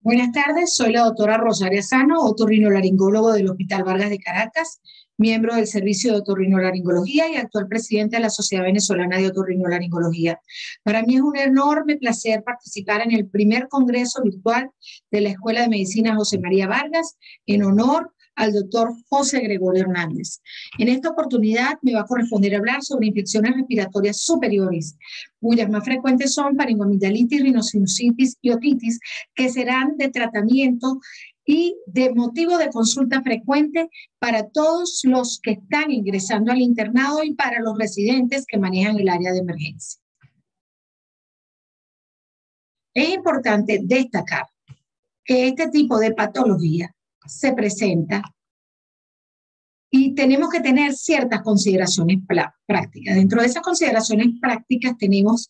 Buenas tardes, soy la doctora Rosaria Sano, otorrinolaringólogo del Hospital Vargas de Caracas, miembro del Servicio de Otorrinolaringología y actual presidente de la Sociedad Venezolana de Otorrinolaringología. Para mí es un enorme placer participar en el primer congreso virtual de la Escuela de Medicina José María Vargas en honor al doctor José Gregorio Hernández. En esta oportunidad me va a corresponder hablar sobre infecciones respiratorias superiores, cuyas más frecuentes son faringoamigdalitis, rinosinusitis y otitis, que serán de tratamiento y de motivo de consulta frecuente para todos los que están ingresando al internado y para los residentes que manejan el área de emergencia. Es importante destacar que este tipo de patología se presenta y tenemos que tener ciertas consideraciones prácticas. Dentro de esas consideraciones prácticas tenemos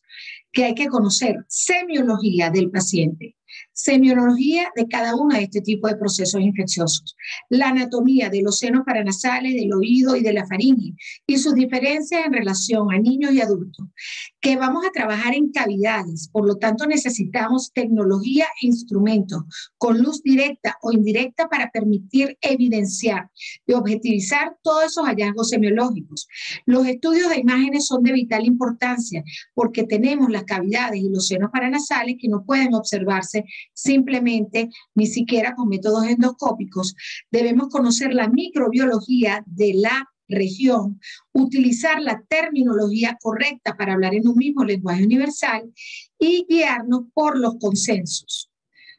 que hay que conocer semiología del paciente, semiología de cada uno de este tipo de procesos infecciosos, la anatomía de los senos paranasales, del oído y de la faringe y sus diferencias en relación a niños y adultos, que vamos a trabajar en cavidades, por lo tanto necesitamos tecnología e instrumentos con luz directa o indirecta para permitir evidenciar y objetivizar todos esos hallazgos semiológicos. Los estudios de imágenes son de vital importancia porque tenemos las cavidades y los senos paranasales que no pueden observarse simplemente ni siquiera con métodos endoscópicos. Debemos conocer la microbiología de la región, utilizar la terminología correcta para hablar en un mismo lenguaje universal y guiarnos por los consensos.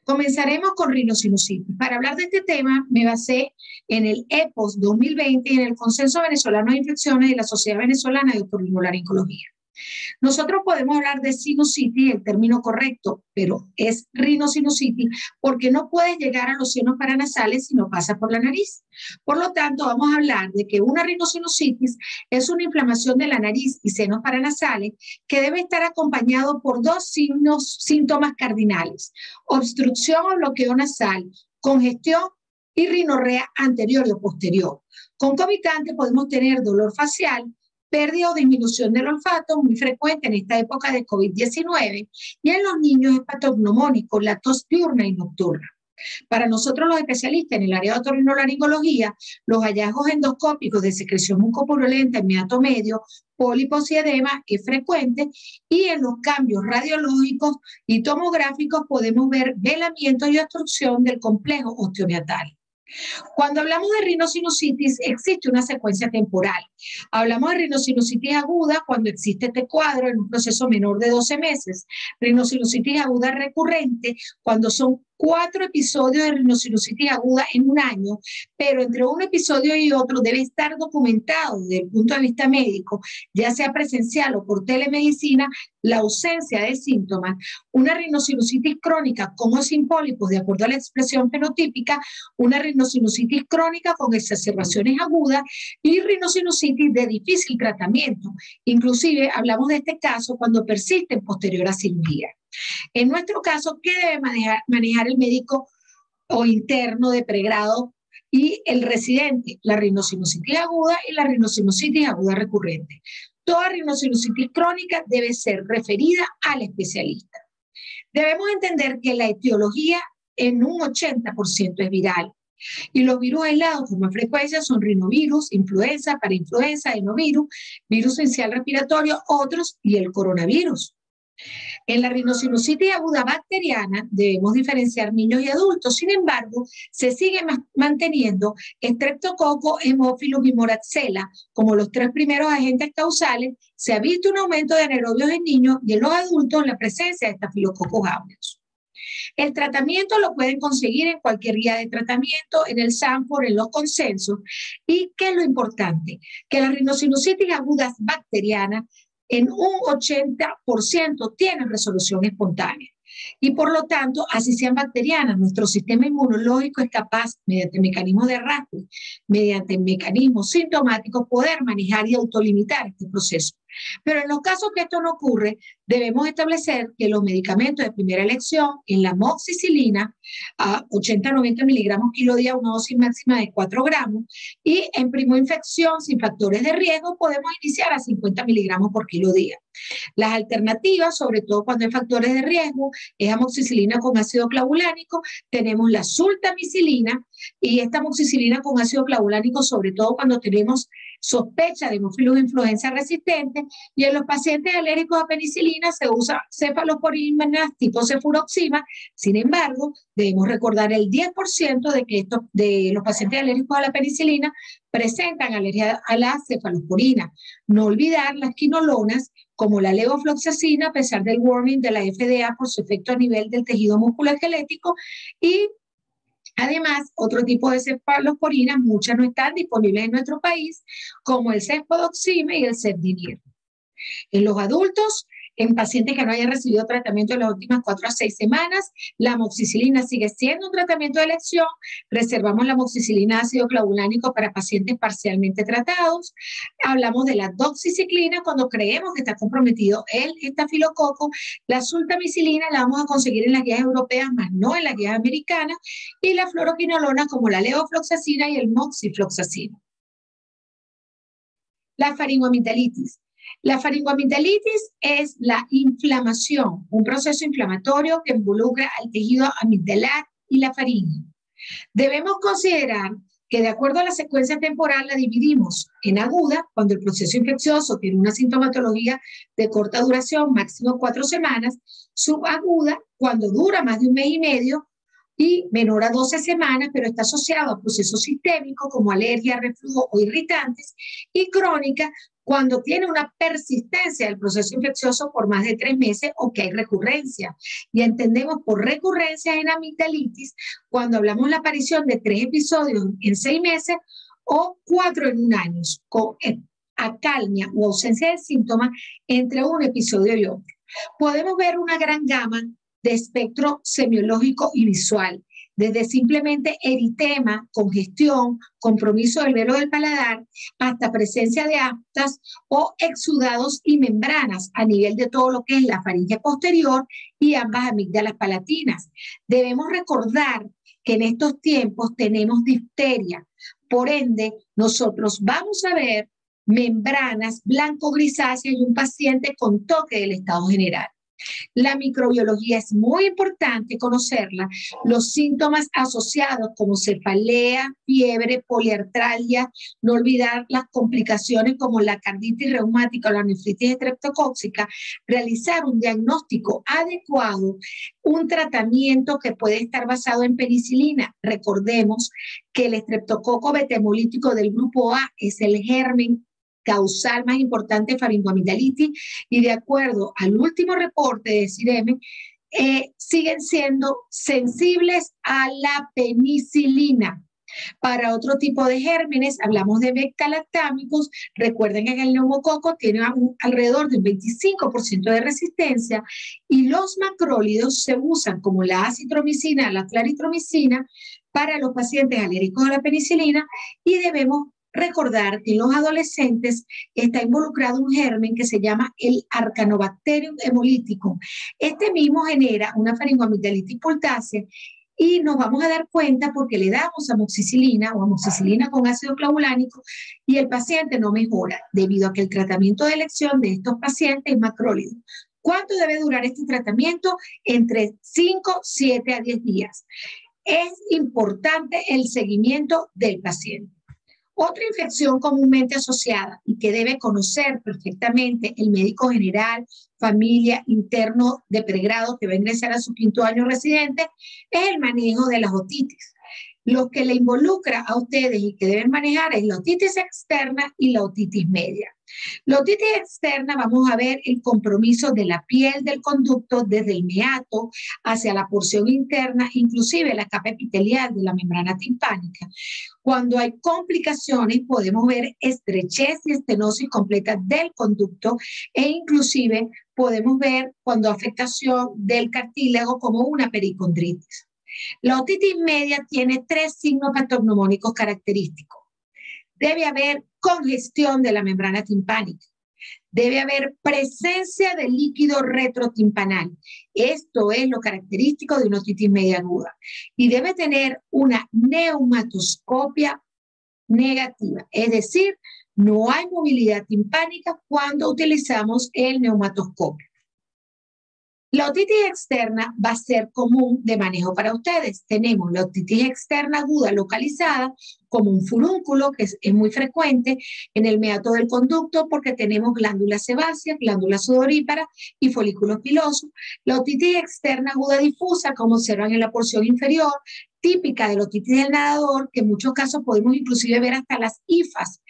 Comenzaremos con rinosinusitis. Para hablar de este tema me basé en el EPOS 2020 y en el Consenso Venezolano de Infecciones de la Sociedad Venezolana de Otorrinolaringología. Nosotros podemos hablar de sinusitis, el término correcto, pero es rinosinusitis porque no puedes llegar a los senos paranasales si no pasa por la nariz. Por lo tanto, vamos a hablar de que una rinosinusitis es una inflamación de la nariz y senos paranasales que debe estar acompañado por dos síntomas cardinales: obstrucción o bloqueo nasal, congestión y rinorrea anterior o posterior. Concomitante podemos tener dolor facial, pérdida o disminución del olfato, muy frecuente en esta época de COVID-19, y en los niños es patognomónico, la tos diurna y nocturna. Para nosotros los especialistas en el área de otorrinolaringología, los hallazgos endoscópicos de secreción mucopurulenta en meato medio, pólipos y edema es frecuente, y en los cambios radiológicos y tomográficos podemos ver velamiento y obstrucción del complejo osteomeatal. Cuando hablamos de rinosinusitis, existe una secuencia temporal. Hablamos de rinosinusitis aguda cuando existe este cuadro en un proceso menor de 12 meses. Rinosinusitis aguda recurrente cuando son 4 episodios de rinosinusitis aguda en un año, pero entre un episodio y otro debe estar documentado desde el punto de vista médico, ya sea presencial o por telemedicina, la ausencia de síntomas. Una rinosinusitis crónica con o sin pólipos, de acuerdo a la expresión fenotípica, una rinosinusitis crónica con exacerbaciones agudas y rinosinusitis de difícil tratamiento. Inclusive hablamos de este caso cuando persiste posterior a cirugía. En nuestro caso, ¿qué debe manejar el médico o interno de pregrado y el residente? La rinosinusitis aguda y la rinosinusitis aguda recurrente. Toda rinosinusitis crónica debe ser referida al especialista. Debemos entender que la etiología en un 80% es viral. Y los virus aislados con más frecuencia son rinovirus, influenza, parainfluenza, adenovirus, virus sincial respiratorio, otros y el coronavirus. En la rinosinusitis aguda bacteriana debemos diferenciar niños y adultos. Sin embargo, se sigue manteniendo Streptococcus, Haemophilus y Moraxella como los 3 primeros agentes causales. Se ha visto un aumento de anaerobios en niños y en los adultos en la presencia de Staphylococcus aureus. El tratamiento lo pueden conseguir en cualquier guía de tratamiento, en el SAMFOR, en los consensos. ¿Y qué es lo importante? Que las rinosinusitis agudas bacterianas en un 80% tienen resolución espontánea. Y por lo tanto, así sean bacterianas, nuestro sistema inmunológico es capaz, mediante mecanismos de arrastre, mediante mecanismos sintomáticos, poder manejar y autolimitar este proceso. Pero en los casos que esto no ocurre, debemos establecer que los medicamentos de primera elección, en la amoxicilina, a 80-90 miligramos kilo día, una dosis máxima de 4 gramos, y en primoinfección sin factores de riesgo podemos iniciar a 50 miligramos por kilo día. Las alternativas, sobre todo cuando hay factores de riesgo, es amoxicilina con ácido clavulánico, tenemos la sultamicilina y esta amoxicilina con ácido clavulánico, sobre todo cuando tenemos sospecha de hemófilos de influenza resistente, y en los pacientes alérgicos a penicilina se usa cefalosporinas tipo cefuroxima. Sin embargo, debemos recordar el 10% de los pacientes alérgicos a la penicilina presentan alergia a la cefalosporina. No olvidar las quinolonas como la levofloxacina, a pesar del warning de la FDA por su efecto a nivel del tejido musculoesquelético, y además, otro tipo de cefalosporinas, muchas no están disponibles en nuestro país, como el cefpodoxime y el cefdinir. En los adultos, en pacientes que no hayan recibido tratamiento en las últimas 4 a 6 semanas, la amoxicilina sigue siendo un tratamiento de elección. Reservamos la amoxicilina ácido clavulánico para pacientes parcialmente tratados. Hablamos de la doxiciclina cuando creemos que está comprometido el estafilococo. La sultamicilina la vamos a conseguir en las guías europeas, más no en las guías americanas. Y la fluoroquinolona como la levofloxacina y el moxifloxacina. La faringoamigdalitis. La faringoamigdalitis es la inflamación, un proceso inflamatorio que involucra al tejido amigdalar y la faringe. Debemos considerar que de acuerdo a la secuencia temporal la dividimos en aguda, cuando el proceso infeccioso tiene una sintomatología de corta duración, máximo 4 semanas, subaguda, cuando dura más de 1 mes y medio, y menor a 12 semanas, pero está asociado a procesos sistémicos como alergia, reflujo o irritantes, y crónica, cuando tiene una persistencia del proceso infeccioso por más de 3 meses o que hay recurrencia. Y entendemos por recurrencia en amigdalitis cuando hablamos de la aparición de 3 episodios en 6 meses o 4 en 1 año, con acalmia o ausencia de síntomas entre un episodio y otro. Podemos ver una gran gama de espectro semiológico y visual, desde simplemente eritema, congestión, compromiso del velo del paladar, hasta presencia de aftas o exudados y membranas a nivel de todo lo que es la faringe posterior y ambas amígdalas palatinas. Debemos recordar que en estos tiempos tenemos difteria, por ende, nosotros vamos a ver membranas blanco-grisáceas y un paciente con toque del estado general. La microbiología es muy importante conocerla. Los síntomas asociados como cefalea, fiebre, poliartralgia, no olvidar las complicaciones como la carditis reumática o la nefritis estreptocóxica, realizar un diagnóstico adecuado, un tratamiento que puede estar basado en penicilina. Recordemos que el estreptococo beta-hemolítico del grupo A es el germen causal más importante de faringoamigdalitis, y de acuerdo al último reporte de CIREME, siguen siendo sensibles a la penicilina. Para otro tipo de gérmenes, hablamos de beta-lactámicos. Recuerden que en el neumococo tiene alrededor de un 25% de resistencia, y los macrólidos se usan como la acitromicina, la claritromicina, para los pacientes alérgicos a la penicilina, y debemos recordar que en los adolescentes está involucrado un germen que se llama el Arcanobacterium hemolítico. Este mismo genera una faringoamigdalitis pultácea, y nos vamos a dar cuenta porque le damos amoxicilina o amoxicilina con ácido clavulánico y el paciente no mejora debido a que el tratamiento de elección de estos pacientes es macrólido. ¿Cuánto debe durar este tratamiento? Entre 5, 7 a 10 días. Es importante el seguimiento del paciente. Otra infección comúnmente asociada y que debe conocer perfectamente el médico general, familia, interno de pregrado que va a ingresar a su 5º año residente es el manejo de las otitis. Lo que le involucra a ustedes y que deben manejar es la otitis externa y la otitis media. La otitis externa, vamos a ver el compromiso de la piel del conducto desde el meato hacia la porción interna, inclusive la capa epitelial de la membrana timpánica. Cuando hay complicaciones podemos ver estrechez y estenosis completa del conducto, e inclusive podemos ver cuando afectación del cartílago como una pericondritis. La otitis media tiene 3 signos patognomónicos característicos. Debe haber congestión de la membrana timpánica. Debe haber presencia de líquido retrotimpanal. Esto es lo característico de una otitis media aguda. Y debe tener una neumatoscopia negativa, es decir, No hay movilidad timpánica cuando utilizamos el neumatoscopio. La otitis externa va a ser común de manejo para ustedes. Tenemos la otitis externa aguda localizada como un furúnculo, que es muy frecuente en el meato del conducto porque tenemos glándulas sebáceas, glándulas sudoríparas y folículos pilosos. La otitis externa aguda difusa, como observan en la porción inferior, típica de la otitis del nadador, que en muchos casos podemos inclusive ver hasta las hifas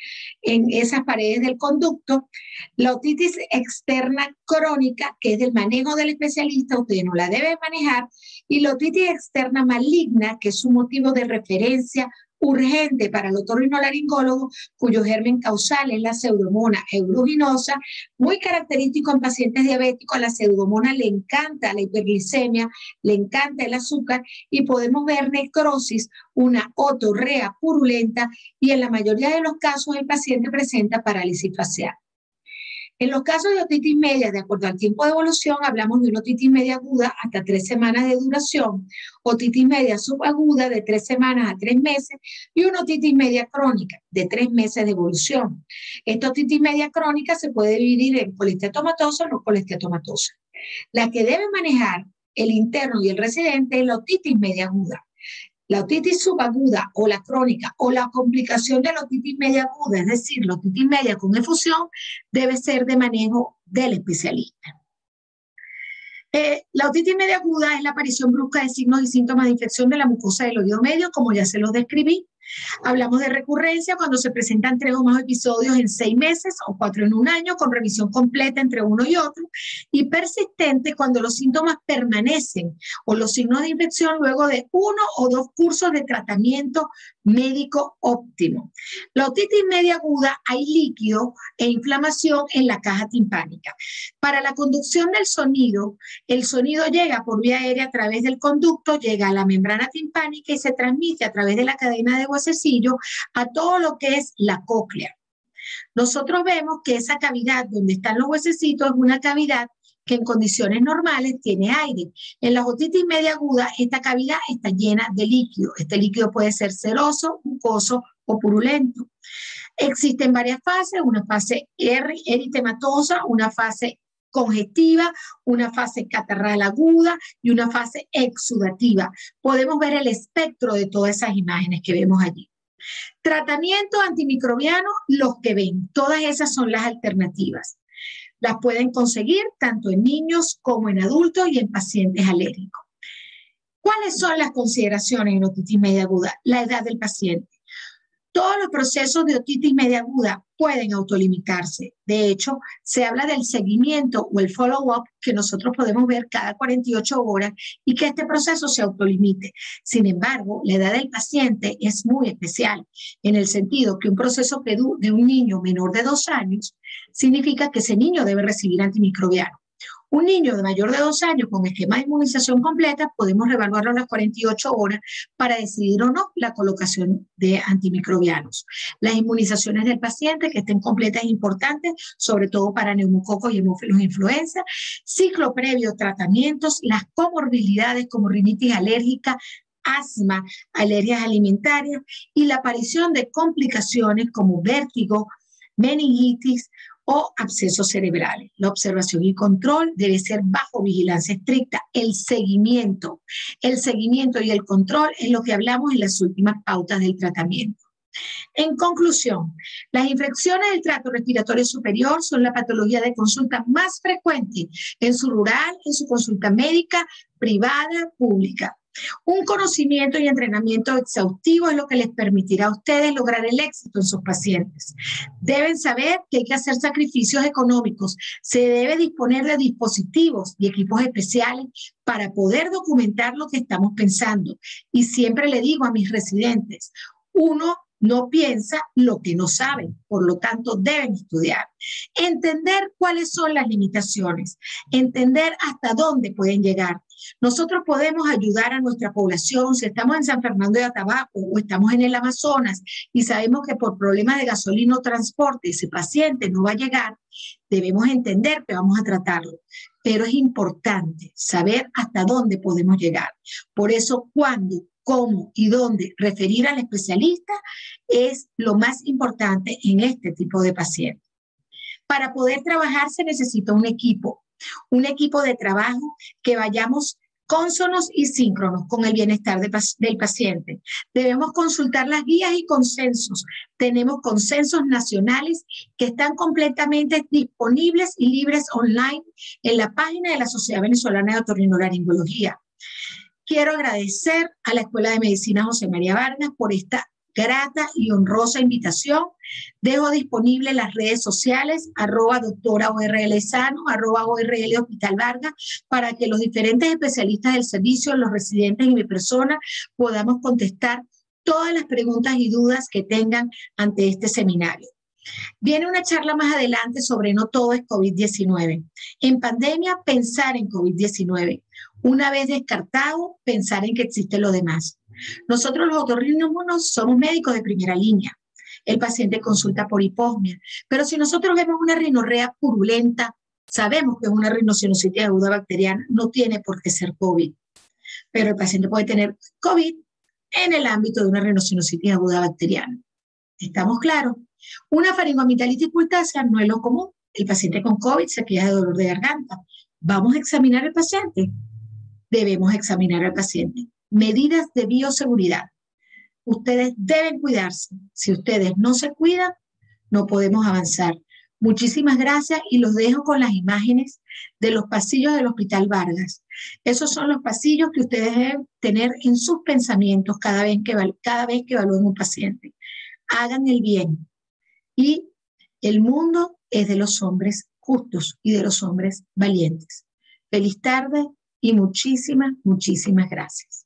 en esas paredes del conducto. La otitis externa crónica, que es del manejo del especialista, usted no la debe manejar, y la otitis externa maligna, que es un motivo de referencia urgente para el otorrinolaringólogo, cuyo germen causal es la pseudomonas aeruginosa, muy característico en pacientes diabéticos. A la pseudomonas le encanta la hiperglicemia, le encanta el azúcar y podemos ver necrosis, una otorrea purulenta, y en la mayoría de los casos el paciente presenta parálisis facial. En los casos de otitis media, de acuerdo al tiempo de evolución, hablamos de una otitis media aguda hasta 3 semanas de duración, otitis media subaguda de 3 semanas a 3 meses y una otitis media crónica de 3 meses de evolución. Esta otitis media crónica se puede dividir en colesteatomatosa o no colesteatomatosa. La que debe manejar el interno y el residente es la otitis media aguda. La otitis subaguda o la crónica o la complicación de la otitis media aguda, es decir, la otitis media con efusión, debe ser de manejo del especialista. La otitis media aguda es la aparición brusca de signos y síntomas de infección de la mucosa del oído medio, como ya se los describí. Hablamos de recurrencia cuando se presentan 3 o más episodios en 6 meses o 4 en un año, con revisión completa entre uno y otro, y persistente cuando los síntomas permanecen o los signos de infección luego de 1 o 2 cursos de tratamiento médico óptimo. La otitis media aguda hay líquido e inflamación en la caja timpánica. Para la conducción del sonido, el sonido llega por vía aérea a través del conducto, llega a la membrana timpánica y se transmite a través de la cadena de huesecillo a todo lo que es la cóclea. Nosotros vemos que esa cavidad donde están los huesecitos es una cavidad que en condiciones normales tiene aire. En la otitis media aguda, esta cavidad está llena de líquido. Este líquido puede ser seroso, mucoso o purulento. Existen varias fases, una fase eritematosa, una fase congestiva, una fase catarral aguda y una fase exudativa. Podemos ver el espectro de todas esas imágenes que vemos allí. Tratamiento antimicrobiano, los que ven, todas esas son las alternativas. Las pueden conseguir tanto en niños como en adultos y en pacientes alérgicos. ¿Cuáles son las consideraciones en otitis media aguda? La edad del paciente. Todos los procesos de otitis media aguda pueden autolimitarse. De hecho, se habla del seguimiento o el follow-up que nosotros podemos ver cada 48 horas y que este proceso se autolimite. Sin embargo, la edad del paciente es muy especial en el sentido que un proceso de un niño menor de 2 años significa que ese niño debe recibir antimicrobiano. Un niño de mayor de 2 años con esquema de inmunización completa, podemos reevaluarlo a las 48 horas para decidir o no la colocación de antimicrobianos. Las inmunizaciones del paciente que estén completas es importante, sobre todo para neumococos y hemófilos influenza. Ciclo previo, tratamientos, las comorbilidades como rinitis alérgica, asma, alergias alimentarias y la aparición de complicaciones como vértigo, meningitis o abscesos cerebrales. La observación y control debe ser bajo vigilancia estricta. El seguimiento y el control es lo que hablamos en las últimas pautas del tratamiento. En conclusión, las infecciones del tracto respiratorio superior son la patología de consulta más frecuente en su rural, en su consulta médica, privada, pública. Un conocimiento y entrenamiento exhaustivo es lo que les permitirá a ustedes lograr el éxito en sus pacientes. Deben saber que hay que hacer sacrificios económicos. Se debe disponer de dispositivos y equipos especiales para poder documentar lo que estamos pensando. Y siempre le digo a mis residentes, uno no piensa lo que no saben, por lo tanto deben estudiar. Entender cuáles son las limitaciones, entender hasta dónde pueden llegar. Nosotros podemos ayudar a nuestra población si estamos en San Fernando de Atabapo o estamos en el Amazonas y sabemos que por problemas de gasolina o transporte ese paciente no va a llegar, debemos entender que vamos a tratarlo. Pero es importante saber hasta dónde podemos llegar. Por eso, cuando cómo y dónde referir al especialista es lo más importante en este tipo de pacientes. Para poder trabajar se necesita un equipo de trabajo que vayamos cónsonos y síncronos con el bienestar del paciente. Debemos consultar las guías y consensos. Tenemos consensos nacionales que están completamente disponibles y libres online en la página de la Sociedad Venezolana de Otorrinolaringología. Quiero agradecer a la Escuela de Medicina José María Vargas por esta grata y honrosa invitación. Dejo disponible las redes sociales, @doctora_ORL-Sano, @ORL-Hospital Vargas, para que los diferentes especialistas del servicio, los residentes y mi persona podamos contestar todas las preguntas y dudas que tengan ante este seminario. Viene una charla más adelante sobre no todo es COVID-19. En pandemia, pensar en COVID-19. Una vez descartado, pensar en que existe lo demás. Nosotros los otorrinólogos somos médicos de primera línea. El paciente consulta por hiposmia, pero si nosotros vemos una rinorrea purulenta, sabemos que es una rinosinusitis aguda bacteriana, no tiene por qué ser COVID. Pero el paciente puede tener COVID en el ámbito de una rinosinusitis aguda bacteriana. ¿Estamos claros? Una faringoamigdalitis cultácea no es lo común. El paciente con COVID se queja de dolor de garganta. ¿Vamos a examinar al paciente? Debemos examinar al paciente. Medidas de bioseguridad. Ustedes deben cuidarse. Si ustedes no se cuidan, no podemos avanzar. Muchísimas gracias y los dejo con las imágenes de los pasillos del Hospital Vargas. Esos son los pasillos que ustedes deben tener en sus pensamientos cada vez que evalúen un paciente. Hagan el bien. Y el mundo es de los hombres justos y de los hombres valientes. Feliz tarde y muchísimas, muchísimas gracias.